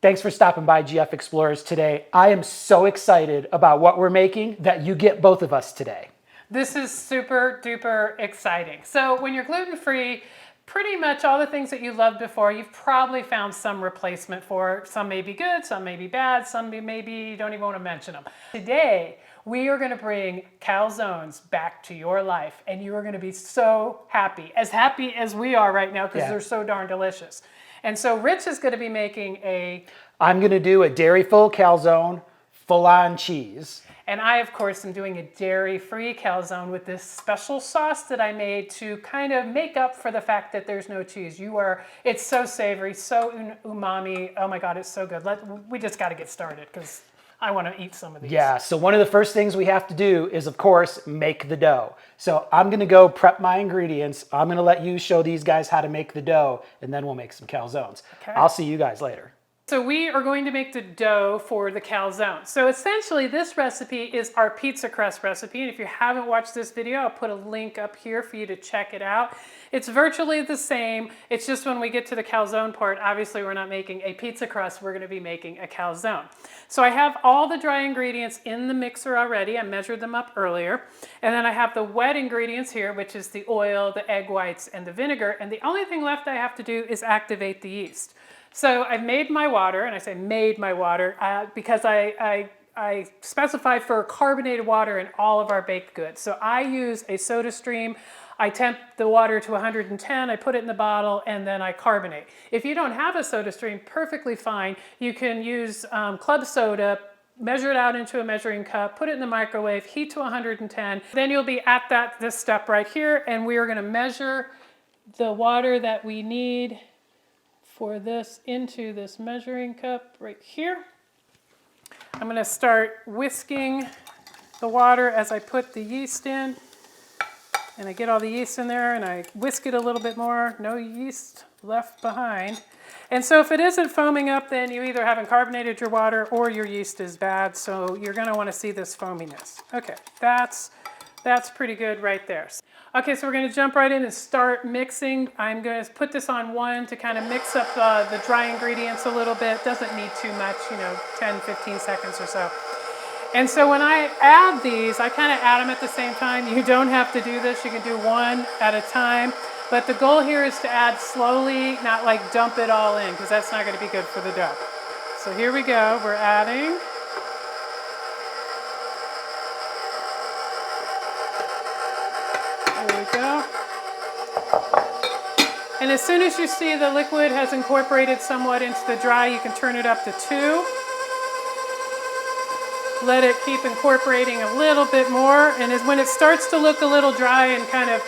Thanks for stopping by GF Explorers today. I am so excited about what we're making that you get both of us today. This is super duper exciting. So when you're gluten-free, pretty much all the things that you loved before, you've probably found some replacement for. Some may be good, some may be bad, some maybe you don't even want to mention them. Today, we are going to bring calzones back to your life, and you are going to be so happy as we are right now, because they're so darn delicious. And so Rich is going to be making I'm going to do a dairyful calzone, full on cheese. And I, of course, am doing a dairy-free calzone with this special sauce that I made to kind of make up for the fact that there's no cheese. It's so savory, so umami. Oh my God, it's so good. We just got to get started because I want to eat some of these. Yeah, so one of the first things we have to do is, of course, make the dough. So I'm going to go prep my ingredients. I'm going to let you show these guys how to make the dough, and then we'll make some calzones. Okay. I'll see you guys later. So we are going to make the dough for the calzone. So essentially this recipe is our pizza crust recipe. And if you haven't watched this video, I'll put a link up here for you to check it out. It's virtually the same. It's just when we get to the calzone part, obviously we're not making a pizza crust, we're going to be making a calzone. So I have all the dry ingredients in the mixer already. I measured them up earlier. And then I have the wet ingredients here, which is the oil, the egg whites, and the vinegar. And the only thing left I have to do is activate the yeast. So I've made my water, and I say made my water because I specify for carbonated water in all of our baked goods. So I use a soda stream. I temp the water to 110, I put it in the bottle, and then I carbonate. If you don't have a soda stream, perfectly fine. You can use club soda, measure it out into a measuring cup, put it in the microwave, heat to 110. Then you'll be at this step right here, and we are going to measure the water that we need for this into this measuring cup right here. I'm going to start whisking the water as I put the yeast in. And I get all the yeast in there and I whisk it a little bit more. No yeast left behind. And so if it isn't foaming up, then you either haven't carbonated your water or your yeast is bad. So you're going to want to see this foaminess. Okay, that's pretty good right there. Okay, so we're going to jump right in and start mixing. I'm going to put this on 1 to kind of mix up the dry ingredients a little bit. Doesn't need too much, 10, 15 seconds or so. And so when I add these, I kind of add them at the same time. You don't have to do this. You can do one at a time. But the goal here is to add slowly, not like dump it all in, because that's not going to be good for the dough. So here we go. We're adding. There we go. And as soon as you see the liquid has incorporated somewhat into the dry, you can turn it up to 2. Let it keep incorporating a little bit more. And when it starts to look a little dry and kind of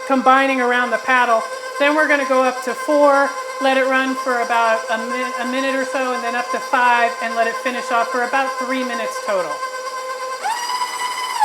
combining around the paddle, then we're going to go up to 4, let it run for about a minute or so, and then up to 5, and let it finish off for about 3 minutes total.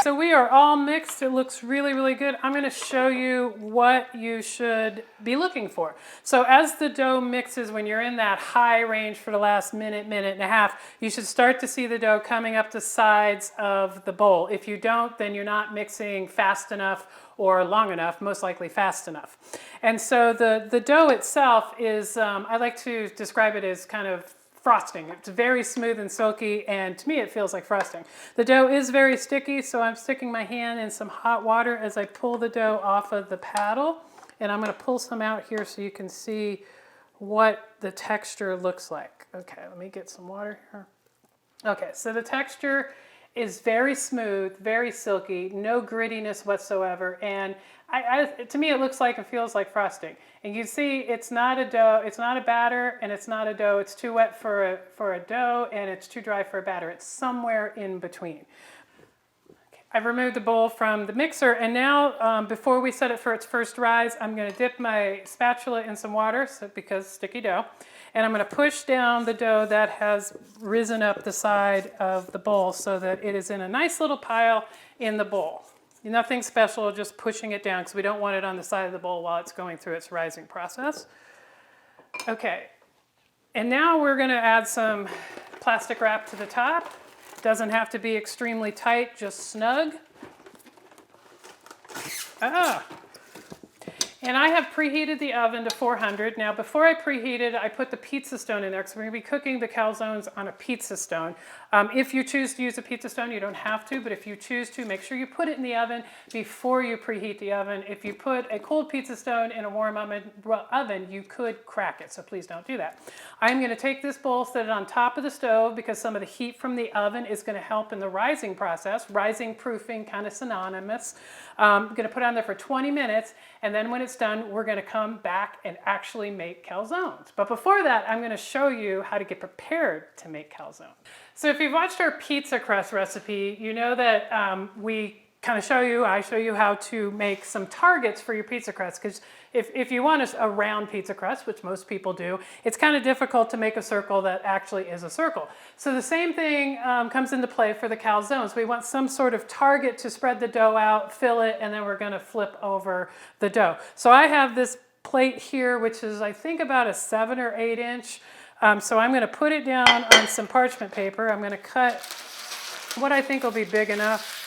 So we are all mixed. It looks really, really good. I'm going to show you what you should be looking for. So as the dough mixes, when you're in that high range for the last minute, minute and a half, you should start to see the dough coming up the sides of the bowl. If you don't, then you're not mixing fast enough or long enough, most likely fast enough. And so the dough itself is, I like to describe it as kind of frosting. It's very smooth and silky, and to me it feels like frosting. The dough is very sticky, so I'm sticking my hand in some hot water as I pull the dough off of the paddle, and I'm going to pull some out here so you can see what the texture looks like. Okay, let me get some water here. Okay, so the texture is very smooth, very silky, no grittiness whatsoever, and to me it looks like and feels like frosting. And you see it's not a dough, it's not a batter, and it's not a dough. It's too wet for a dough, and it's too dry for a batter. It's somewhere in between. Okay. I've removed the bowl from the mixer, and now before we set it for its first rise, I'm going to dip my spatula in some water because sticky dough. And I'm going to push down the dough that has risen up the side of the bowl so that it is in a nice little pile in the bowl. Nothing special, just pushing it down because we don't want it on the side of the bowl while it's going through its rising process. Okay, and now we're going to add some plastic wrap to the top. Doesn't have to be extremely tight, just snug. And I have preheated the oven to 400. Now, before I preheat it, I put the pizza stone in there because we're going to be cooking the calzones on a pizza stone. If you choose to use a pizza stone, you don't have to, but if you choose to, make sure you put it in the oven before you preheat the oven. If you put a cold pizza stone in a warm oven, you could crack it, so please don't do that. I'm going to take this bowl, set it on top of the stove because some of the heat from the oven is going to help in the rising process. Rising proofing, kind of synonymous. I'm going to put it on there for 20 minutes, and then when it's done, we're going to come back and actually make calzones. But before that, I'm going to show you how to get prepared to make calzones. So if you've watched our pizza crust recipe, you know that I show you how to make some targets for your pizza crust, because if you want a round pizza crust, which most people do, it's kind of difficult to make a circle that actually is a circle. So the same thing comes into play for the calzones. We want some sort of target to spread the dough out, fill it, and then we're going to flip over the dough. So I have this plate here, which is I think about a 7 or 8 inch. So I'm going to put it down on some parchment paper. I'm going to cut what I think will be big enough.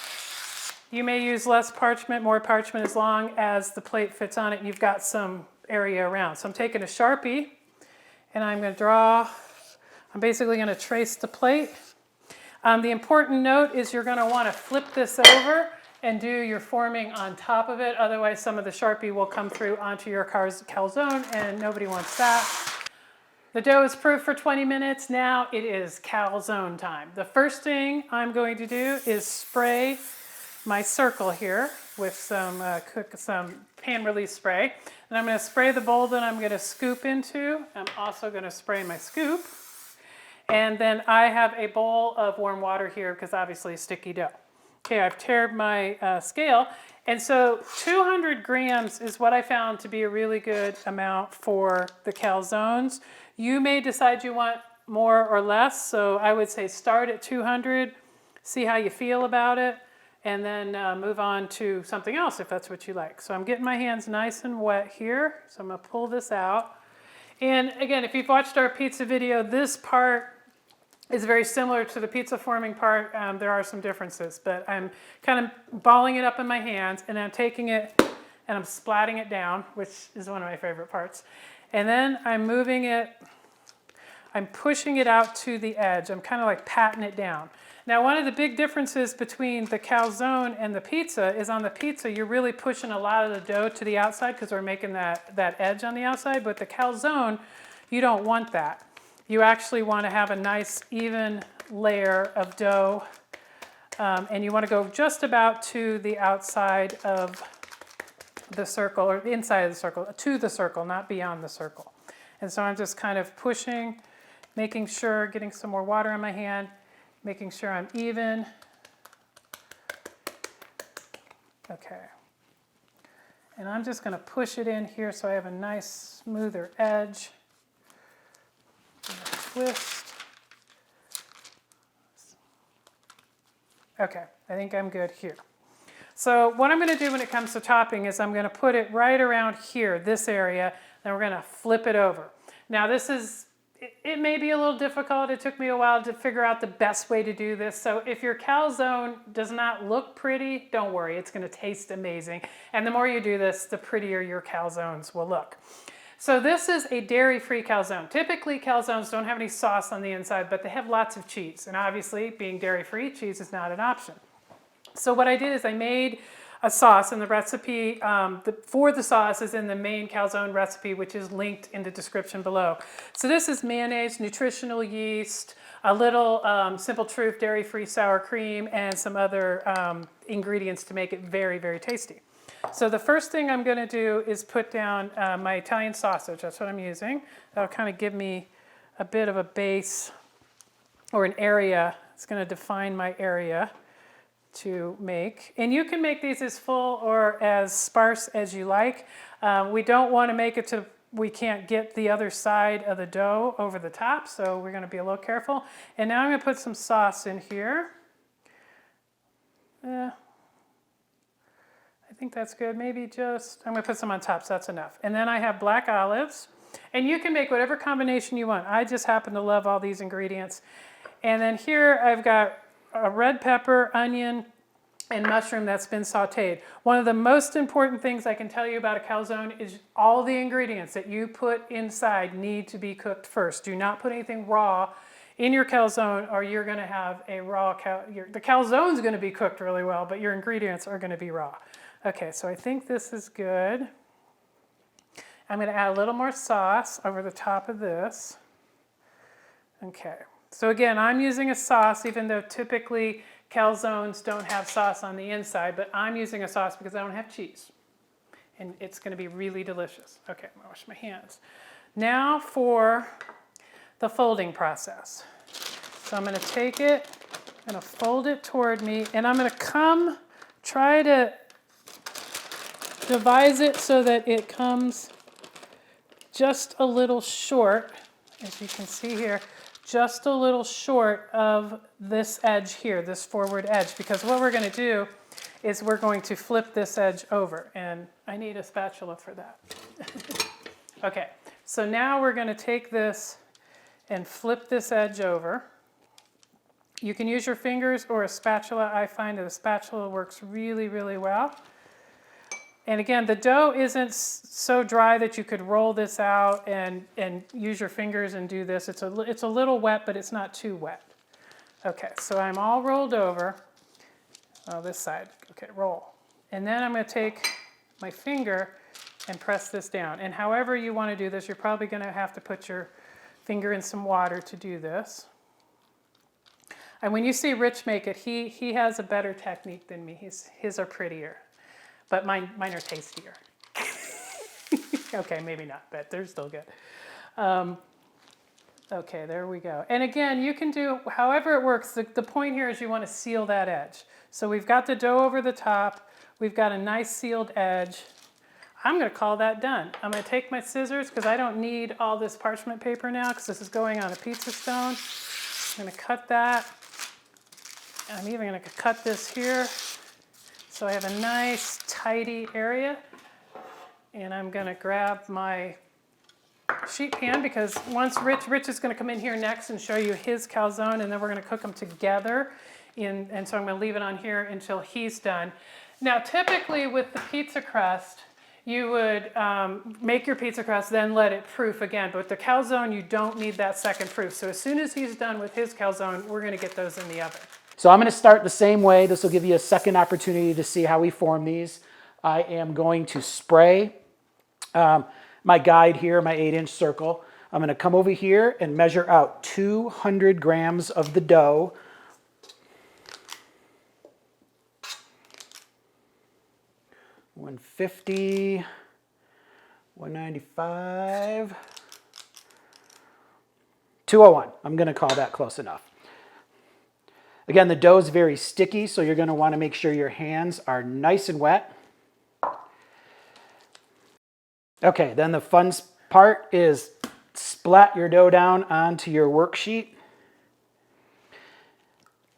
You may use less parchment, more parchment, as long as the plate fits on it and you've got some area around. So I'm taking a Sharpie and I'm going to I'm basically going to trace the plate. The important note is you're going to want to flip this over and do your forming on top of it. Otherwise, some of the Sharpie will come through onto your calzone and nobody wants that. The dough is proofed for 20 minutes. Now it is calzone time. The first thing I'm going to do is spray my circle here with some pan release spray. And I'm going to spray the bowl that I'm going to scoop into. I'm also going to spray my scoop. And then I have a bowl of warm water here because obviously sticky dough. Okay, I've tared my scale. And so 200 grams is what I found to be a really good amount for the calzones. You may decide you want more or less. So I would say start at 200, see how you feel about it, and then move on to something else if that's what you like. So I'm getting my hands nice and wet here. So I'm going to pull this out. And again, if you've watched our pizza video, this part is very similar to the pizza forming part. There are some differences, but I'm kind of balling it up in my hands, and I'm taking it and I'm splatting it down, which is one of my favorite parts. And then I'm moving it, I'm pushing it out to the edge. I'm kind of like patting it down. Now, one of the big differences between the calzone and the pizza is on the pizza, you're really pushing a lot of the dough to the outside because we're making that edge on the outside. But the calzone, you don't want that. You actually want to have a nice even layer of dough. And you want to go just about to the outside of the circle, or the inside of the circle, to the circle, not beyond the circle. And so I'm just kind of pushing, making sure, getting some more water on my hand, making sure I'm even. Okay. And I'm just going to push it in here so I have a nice smoother edge. Twist. Okay, I think I'm good here. So what I'm going to do when it comes to topping is I'm going to put it right around here, this area, then we're going to flip it over. Now it may be a little difficult. It took me a while to figure out the best way to do this. So if your calzone does not look pretty, don't worry, it's going to taste amazing. And the more you do this, the prettier your calzones will look. So this is a dairy-free calzone. Typically, calzones don't have any sauce on the inside, but they have lots of cheese. And obviously, being dairy-free, cheese is not an option. So what I did is I made a sauce, and the recipe for the sauce is in the main calzone recipe, which is linked in the description below. So this is mayonnaise, nutritional yeast, a little Simple Truth dairy-free sour cream, and some other ingredients to make it very, very tasty. So the first thing I'm going to do is put down my Italian sausage. That's what I'm using. That'll kind of give me a bit of a base or an area. It's going to define my area to make. And you can make these as full or as sparse as you like. We don't want to make it to we can't get the other side of the dough over the top, so we're going to be a little careful. And now I'm going to put some sauce in here. I think that's good. Maybe just, I'm going to put some on top, so that's enough. And then I have black olives. And you can make whatever combination you want. I just happen to love all these ingredients. And then here I've got a red pepper, onion, and mushroom that's been sauteed. One of the most important things I can tell you about a calzone is all the ingredients that you put inside need to be cooked first. Do not put anything raw in your calzone, or you're going to have a raw the calzone is going to be cooked really well, but your ingredients are going to be raw. Okay, so I think this is good. I'm going to add a little more sauce over the top of this. Okay, so again, I'm using a sauce, even though typically calzones don't have sauce on the inside, but I'm using a sauce because I don't have cheese. And it's going to be really delicious. Okay, I'm going to wash my hands. Now for the folding process. So I'm going to take it, I'm going to fold it toward me, and I'm going to try to devise it so that it comes just a little short, as you can see here, just a little short of this edge here, this forward edge, because what we're going to do is we're going to flip this edge over, and I need a spatula for that. Okay, so now we're going to take this and flip this edge over. You can use your fingers or a spatula. I find that a spatula works really, really well. And again, the dough isn't so dry that you could roll this out and use your fingers and do this. It's a little wet, but it's not too wet. Okay, so I'm all rolled over. Oh, this side. Okay, roll. And then I'm going to take my finger and press this down. And however you want to do this, you're probably going to have to put your finger in some water to do this. And when you see Rich make it, he has a better technique than me. His are prettier, but mine are tastier. Okay, maybe not, but they're still good. Okay, there we go. And again, you can do however it works. The point here is you want to seal that edge. So we've got the dough over the top. We've got a nice sealed edge. I'm going to call that done. I'm going to take my scissors because I don't need all this parchment paper now because this is going on a pizza stone. I'm going to cut that. I'm even going to cut this here so I have a nice tidy area. And I'm going to grab my sheet pan because once Rich is going to come in here next and show you his calzone, and then we're going to cook them together. And so I'm going to leave it on here until he's done. Now, typically with the pizza crust, you would make your pizza crust, then let it proof again. But with the calzone, you don't need that second proof. So as soon as he's done with his calzone, we're going to get those in the oven. So I'm going to start the same way. This will give you a second opportunity to see how we form these. I am going to spray my guide here, my 8-inch circle. I'm going to come over here and measure out 200 grams of the dough. $150, $195, $201. I'm going to call that close enough. Again, the dough is very sticky, so you're going to want to make sure your hands are nice and wet. Okay, then the fun part is splat your dough down onto your worksheet.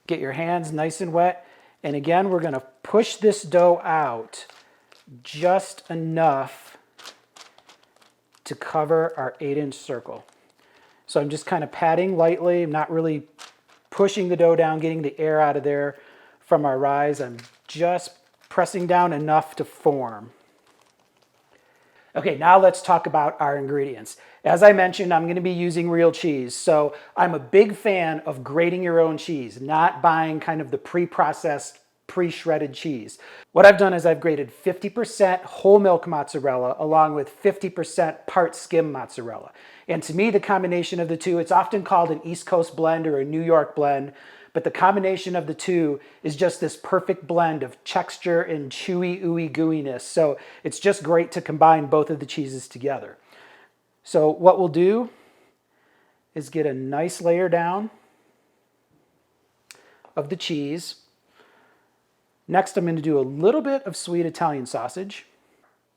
Get your hands nice and wet. And again, we're going to push this dough out just enough to cover our 8-inch circle. So I'm just kind of patting lightly. I'm not really pushing the dough down, getting the air out of there from our rise. I'm just pressing down enough to form. Okay, now let's talk about our ingredients. As I mentioned, I'm going to be using real cheese. So I'm a big fan of grating your own cheese, not buying kind of the pre-processed, pre-shredded cheese. What I've done is I've grated 50% whole milk mozzarella along with 50% part skim mozzarella. And to me, the combination of the two, it's often called an East Coast blend or a New York blend, but the combination of the two is just this perfect blend of texture and chewy, ooey gooiness. So it's just great to combine both of the cheeses together. So what we'll do is get a nice layer down of the cheese. Next, I'm going to do a little bit of sweet Italian sausage.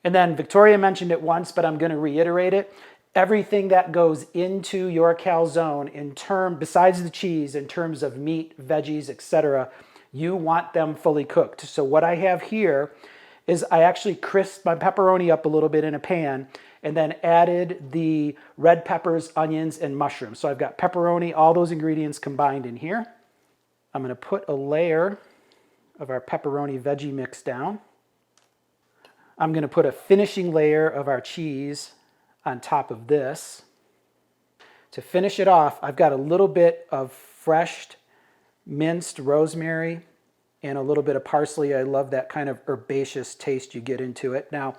And then Victoria mentioned it once, but I'm going to reiterate it. Everything that goes into your calzone besides the cheese, in terms of meat, veggies, etc., you want them fully cooked. So what I have here is I actually crisped my pepperoni up a little bit in a pan and then added the red peppers, onions, and mushrooms. So I've got pepperoni, all those ingredients combined in here. I'm going to put a layer of our pepperoni veggie mix down. I'm going to put a finishing layer of our cheese on top of this. To finish it off, I've got a little bit of fresh minced rosemary and a little bit of parsley. I love that kind of herbaceous taste you get into it. Now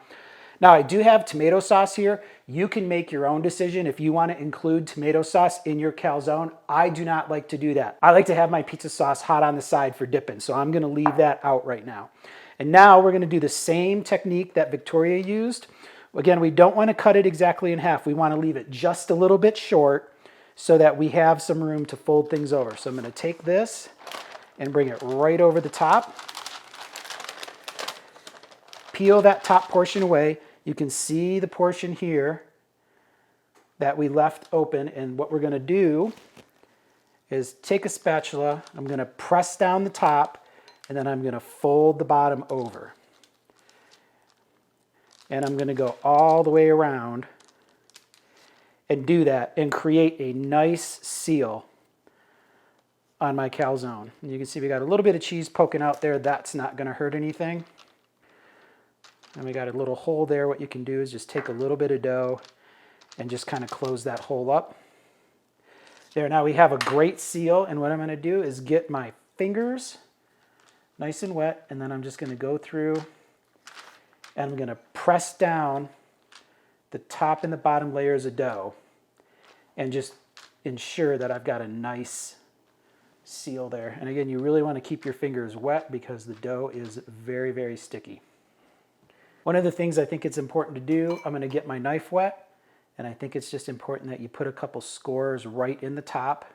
I do have tomato sauce here. You can make your own decision if you want to include tomato sauce in your calzone. I do not like to do that. I like to have my pizza sauce hot on the side for dipping, so I'm going to leave that out right now. And now we're going to do the same technique that Victoria used. Again, we don't want to cut it exactly in half. We want to leave it just a little bit short so that we have some room to fold things over. So I'm going to take this and bring it right over the top. Peel that top portion away. You can see the portion here that we left open, and what we're going to do is take a spatula, I'm going to press down the top, and then I'm going to fold the bottom over. And I'm going to go all the way around and do that and create a nice seal on my calzone. And you can see we got a little bit of cheese poking out there. That's not going to hurt anything. And we got a little hole there. What you can do is just take a little bit of dough and just kind of close that hole up. There, now we have a great seal, and what I'm going to do is get my fingers nice and wet, and then I'm just going to go through and I'm going to press down the top and the bottom layers of dough and just ensure that I've got a nice seal there. And again, you really want to keep your fingers wet because the dough is very, very sticky. One of the things I think it's important to do, I'm going to get my knife wet, and I think it's just important that you put a couple scores right in the top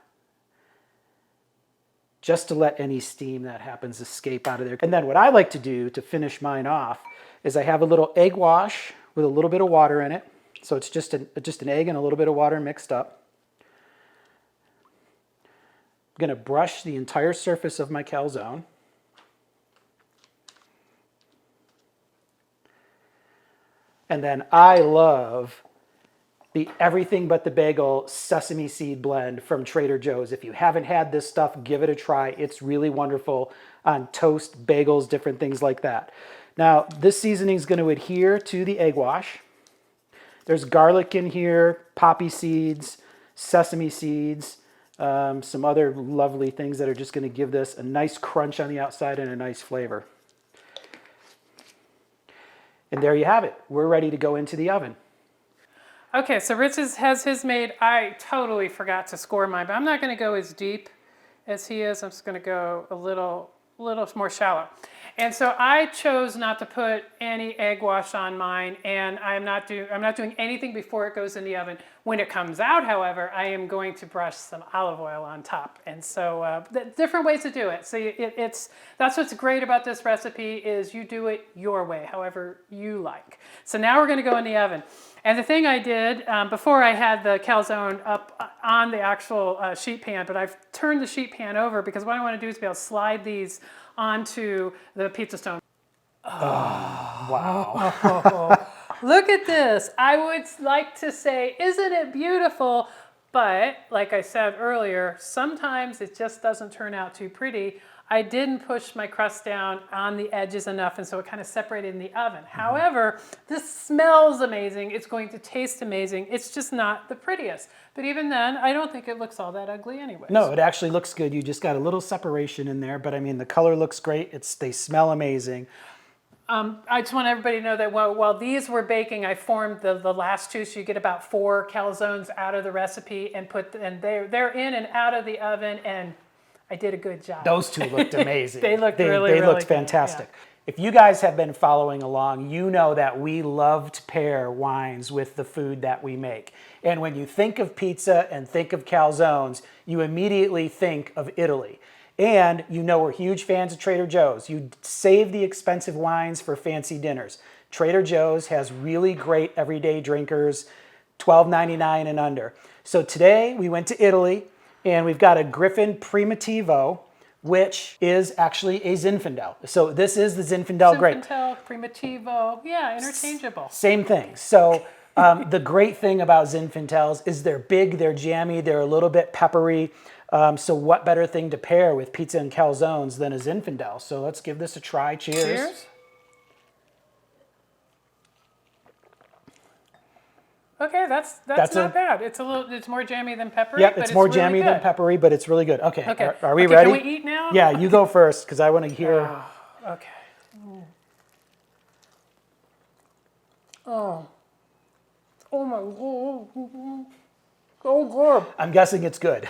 just to let any steam that happens escape out of there. And then what I like to do to finish mine off is I have a little egg wash with a little bit of water in it. So it's just an egg and a little bit of water mixed up. I'm going to brush the entire surface of my calzone. And then I love the Everything But the Bagel Sesame Seed Blend from Trader Joe's. If you haven't had this stuff, give it a try. It's really wonderful on toast, bagels, different things like that. Now, this seasoning is going to adhere to the egg wash. There's garlic in here, poppy seeds, sesame seeds, some other lovely things that are just going to give this a nice crunch on the outside and a nice flavor. And there you have it. We're ready to go into the oven. Okay, so Rich has his made. I totally forgot to score mine, but I'm not going to go as deep as he is. I'm just going to go a little more shallow. And so I chose not to put any egg wash on mine, and I'm not doing anything before it goes in the oven. When it comes out, however, I am going to brush some olive oil on top. And so different ways to do it. So that's what's great about this recipe is you do it your way, however you like. So now we're going to go in the oven. And the thing I did before I had the calzone up on the actual sheet pan, but I've turned the sheet pan over because what I want to do is be able to slide these onto the pizza stone. Oh, wow. Look at this. I would like to say, isn't it beautiful? But like I said earlier, sometimes it just doesn't turn out too pretty. I didn't push my crust down on the edges enough, and so it kind of separated in the oven. However, this smells amazing. It's going to taste amazing. It's just not the prettiest. But even then, I don't think it looks all that ugly anyway. No, it actually looks good. You just got a little separation in there, but I mean, the color looks great. They smell amazing. I just want everybody to know that while these were baking, I formed the last two, so you get about 4 calzones out of the recipe and they're in and out of the oven, and I did a good job. Those two looked amazing. They looked really looked fantastic. Good, yeah. If you guys have been following along, you know that we love to pair wines with the food that we make. And when you think of pizza and think of calzones, you immediately think of Italy. And you know we're huge fans of Trader Joe's. You save the expensive wines for fancy dinners. Trader Joe's has really great everyday drinkers, $12.99 and under. So today we went to Italy, and we've got a Griffin Primitivo, which is actually a Zinfandel. So this is the Zinfandel grape. Zinfandel, Primitivo, yeah, interchangeable. Same thing. So the great thing about Zinfandels is they're big, they're jammy, they're a little bit peppery. So what better thing to pair with pizza and calzones than a Zinfandel? So let's give this a try. Cheers. Cheers. Okay, that's not bad. It's more jammy than peppery. Yep, but it's more really jammy than good. peppery, but it's really good. Okay, Okay. are we ready? Can we eat now? Yeah, you go first because I want to hear. Okay. Oh. Oh my God. So good. I'm guessing it's good.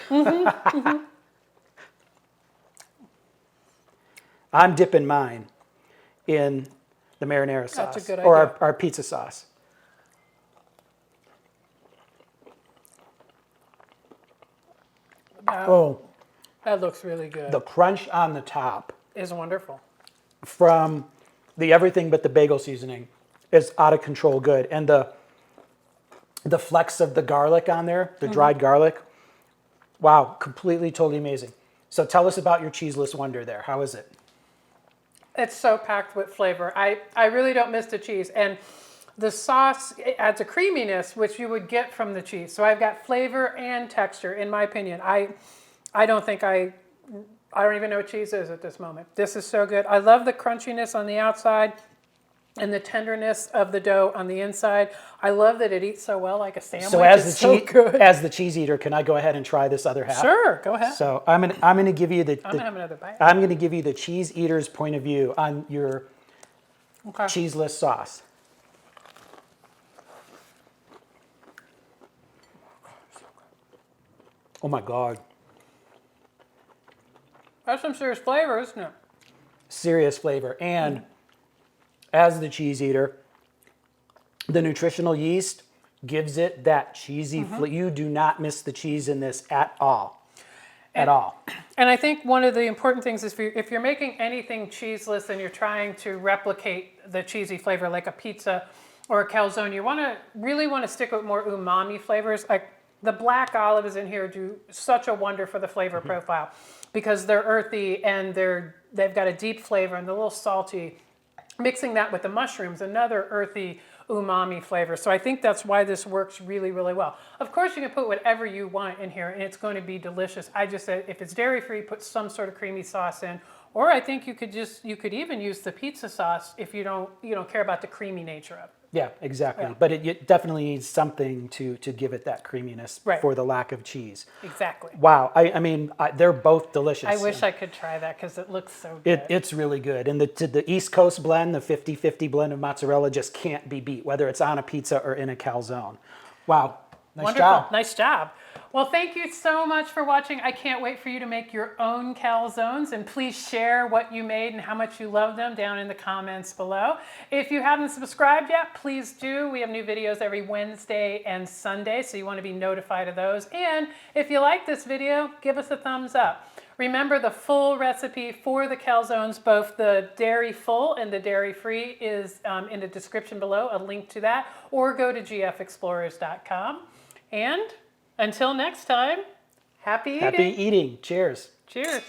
I'm dipping mine in the marinara sauce That's a good or idea. our pizza sauce. Oh, That looks really good. the crunch on the top Is wonderful. from the everything but the bagel seasoning is out of control good. And the flecks of the garlic on there, the dried garlic, wow, completely, totally amazing. So tell us about your cheeseless wonder there. How is it? It's so packed with flavor. I really don't miss the cheese. And the sauce adds a creaminess, which you would get from the cheese. So I've got flavor and texture, in my opinion. I don't think I don't even know what cheese is at this moment. This is so good. I love the crunchiness on the outside and the tenderness of the dough on the inside. I love that it eats so well like a sandwich. So as good. as the cheese eater, can I go ahead and try this other half? Sure, go ahead. So I'm gonna give you I'm gonna have another bite. I'm gonna give you the cheese eater's point of view on your Okay. cheeseless sauce. Oh my God. That's some serious flavor, isn't it? Serious flavor. And as the cheese eater, the nutritional yeast gives it that cheesy flavor. You do not miss the cheese in this at all. At all. And I think one of the important things is if you're making anything cheeseless and you're trying to replicate the cheesy flavor like a pizza or a calzone, you really want to stick with more umami flavors. Like the black olives in here do such a wonder for the flavor profile because they're earthy and they've got a deep flavor and they're a little salty. Mixing that with the mushrooms, another earthy umami flavor. So I think that's why this works really, really well. Of course, you can put whatever you want in here and it's going to be delicious. I just said if it's dairy-free, put some sort of creamy sauce in. Or I think you could even use the pizza sauce if you don't care about the creamy nature of it. Yeah, exactly. Yeah. But it definitely needs something to give it that creaminess Right. for the lack of cheese. Exactly. Wow. I mean, they're both delicious. I wish I could try that because it looks so good. It's really good. And the East Coast blend, the 50-50 blend of mozzarella just can't be beat, whether it's on a pizza or in a calzone. Wow. Nice Wonderful. job. Nice job. Well, thank you so much for watching. I can't wait for you to make your own calzones, and please share what you made and how much you love them down in the comments below. If you haven't subscribed yet, please do. We have new videos every Wednesday and Sunday, so you want to be notified of those. And if you like this video, give us a thumbs up. Remember, the full recipe for the calzones, both the dairy-full and the dairy-free, is in the description below, a link to that, or go to gfexplorers.com. And until next time, happy eating. Happy eating. Cheers. Cheers.